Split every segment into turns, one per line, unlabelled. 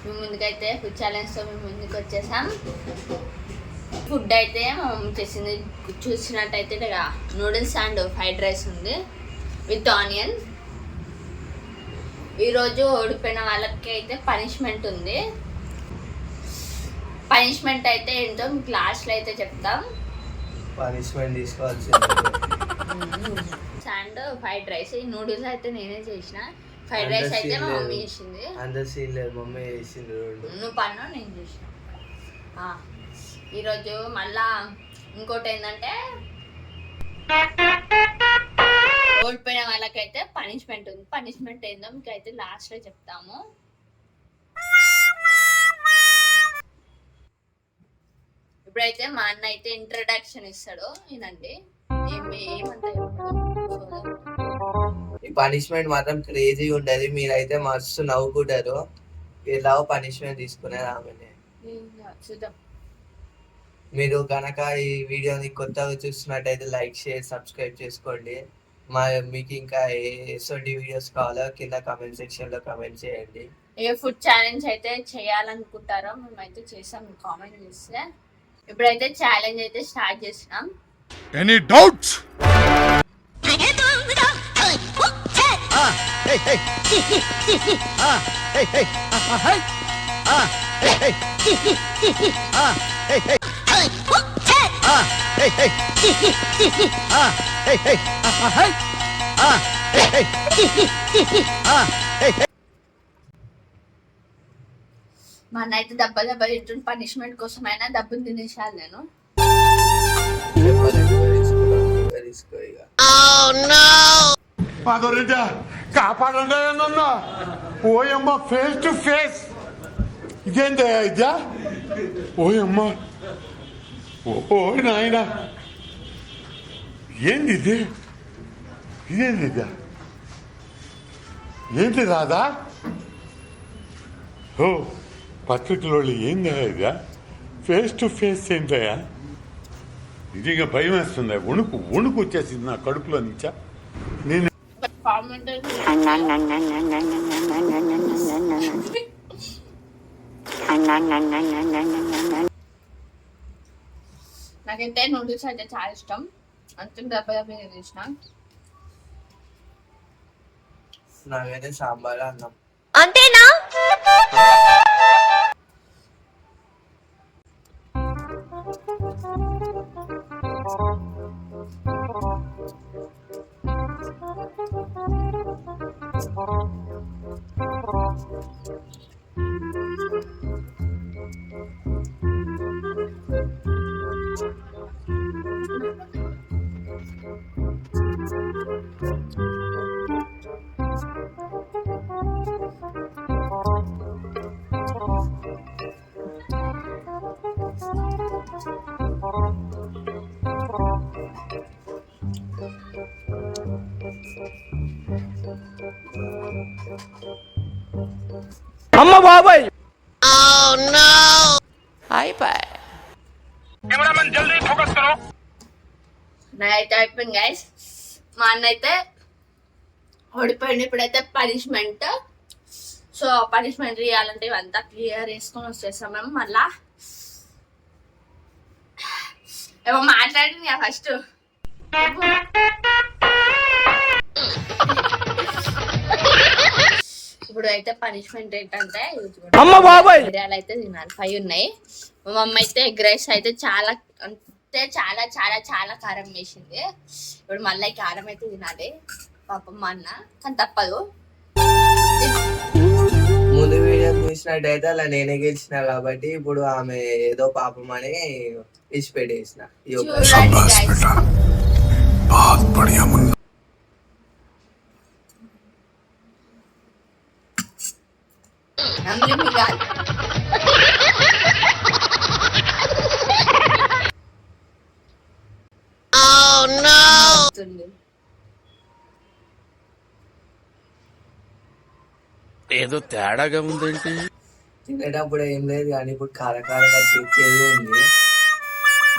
మేము ముందుకైతే ఫుడ్ ఛాలెంజ్తో మేము ముందుకు వచ్చేసాం. ఫుడ్ అయితే మా మమ్మీ చేసింది. చూసినట్టయితే నూడిల్స్ అండ్ ఫ్రైడ్ రైస్ ఉంది విత్ ఆనియన్. ఈరోజు ఓడిపోయిన వాళ్ళకి అయితే పనిష్మెంట్ ఉంది. పనిష్మెంట్ అయితే ఏంటో మీకు లాస్ట్లో అయితే చెప్తాం.
పనిష్మెంట్ తీసుకోవాల్సింది.
And fried rice. ఈ నూడిల్స్ అయితే నేనే చేసిన. ఫ్రైడ్ రైస్ అయితే మా మమ్మీ చేసింది.
అందరు సీన్ లేదు, మమ్మీ చేసింది.
నువ్వు పన్ను నేను చేసిన. ఈరోజు మళ్ళా ఇంకోటి ఏంటంటే ఓడిపోయిన వాళ్ళకైతే పనిష్మెంట్ ఉంది. పనిష్మెంట్ ఏందో మీకు అయితే లాస్ట్లో చెప్తాము. ఇప్పుడైతే మా అన్న అయితే ఇంట్రడక్షన్ ఇస్తాడు. ఈయనండి
ఈ పనిష్మెంట్ మాత్రం క్రేజీ ఉండదు. మీరైతే మస్తు నవ్వుకుంటారు. ఇలా పనిష్మెంట్ తీసుకునే ఆమెనే.
చూద్దాం.
మీరు కనుక ఈ వీడియోని కొత్తగా చూస్తున్నట్టయితే లైక్ షేర్ సబ్స్క్రైబ్ చేసుకోండి. మీకు ఇంకా ఎటువంటి వీడియోస్ కావాలో కింద కామెంట్ సెక్షన్ లో కామెంట్ చేయండి.
ఏ ఫుడ్ ఛాలెంజ్ అయితే చేయాలనుకుంటారో మేమైతే చేసాం, కామెంట్ చేస్తే. ఇప్పుడైతే ఛాలెంజ్ అయితే స్టార్ట్ చేసినాం.
Any doubts?
మా అన్న అయితే దెబ్బ తింటుంటే పనిష్మెంట్ కోసమైనా దెబ్బలు తినేసాను నేను.
కాపాడండి నన్ను. ఓయమ్మ ఫేస్ టు ఫేస్. ఇదేంటి ఇదా? ఓయమ్మ, ఓ నాయన, ఏంది ఇది? ఇదేంది ఇదా? ఏంటి రాదా? ఓ పత్రికలో ఏందా ఇదా? ఫేస్ టు ఫేస్ ఏంటయ్యా? ఇది ఇంకా భయం వేస్తుంది. వణుకు వచ్చేసింది నా కడుపులో నుంచా. నేను
నాకైతే నూడిల్స్ అయితే చాలా ఇష్టం. అంతే దెబ్బ చేసిన.
నాకైతే సాంబార్ అన్నం.
అంతేనా?
అమ్మ బాబాయ్.
నాకైతే అయిపోయింది గైస్. మా అన్న అయితే ఓడిపోయింది. ఇప్పుడైతే పనిష్మెంట్. సో పనిష్మెంట్ ఇవ్వాలంటే ఇవంతా క్లియర్ చేసుకొని వచ్చేస్తాం మేము. మళ్ళా ఏమో మాట్లాడింది ఫస్ట్. ఇప్పుడు అయితే పనిష్మెంట్ ఏంటంటే మిరియాలు అయితే తినాలి. 5 ఉన్నాయి. మా మమ్మ అయితే ఎగ్ రైస్ అయితే చాలా అంటే చాలా చాలా చాలా కారం వేసింది. ఇప్పుడు మళ్ళీ కారం అయితే తినాలి పాపం మా అన్న, కానీ తప్పదు.
ముందు వీడియో చూసినట్టయితే అలా నేనే గెలిచిన కాబట్టి ఇప్పుడు ఆమె ఏదో పాపం అని ఇచ్చిపెట్టేసిన.
ఏదో తేడాగా ఉందేంటి?
తినేటప్పుడు ఏం లేదు కానీ ఇప్పుడు కారకారంగా చేదు ఉంది.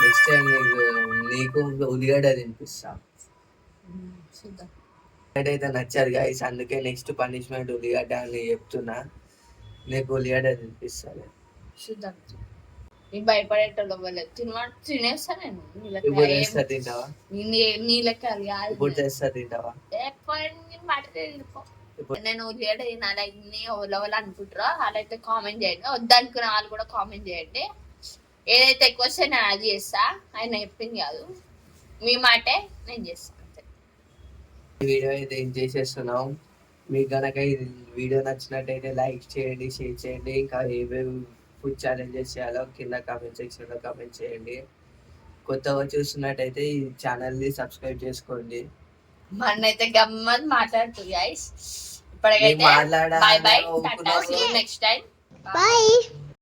నెక్స్ట్ టైం నీకు ఉల్లిగడ్డ తినిపిస్తా. అయితే నచ్చారు గైస్, అందుకే నెక్స్ట్ పనిష్మెంట్ ఉల్లిగడ్డ అని చెప్తున్నా. నీకు ఉల్లిగడ్డ తినిపిస్తాను.
చూద్దాం. నీకు భయపడేటోళ్ళు అవ్వలేదు. తినేస్తా నేను.
ఇప్పుడు తెస్తా తింటావా?
నీ లెక్క అది కాదు.
ఇప్పుడు తెస్తా తింటావా?
నేను ఉల్లిగడ్డ తినాలి ఎవరు అనుకుంటారో వాళ్ళైతే కామెంట్ చేయండి. వద్దనుకునే వాళ్ళు కూడా కామెంట్ చేయండి. ఏదైతే ఎక్కువ వస్తే నేను అది చేస్తా. ఆయన చెప్పింది కాదు, మీ మాటే నేను చేస్తాను అంతే.
ఈ వీడియో అయితే ఏం చేసేస్తున్నాం. మీకు కనుక ఈ వీడియో నచ్చినట్టయితే లైక్ చేయండి, షేర్ చేయండి. ఇంకా ఏవేవి ఫుడ్ ఛాలెంజెస్ చేయాలో కింద కామెంట్ సెక్షన్లో కామెంట్ చేయండి. కొత్తగా చూస్తున్నట్టయితే ఈ ఛానల్ని సబ్స్క్రైబ్ చేసుకోండి.
మనైతే గమ్మత్ మాట్లాడుతుంది గైస్. ఇప్పటికైతే bye bye, next time bye.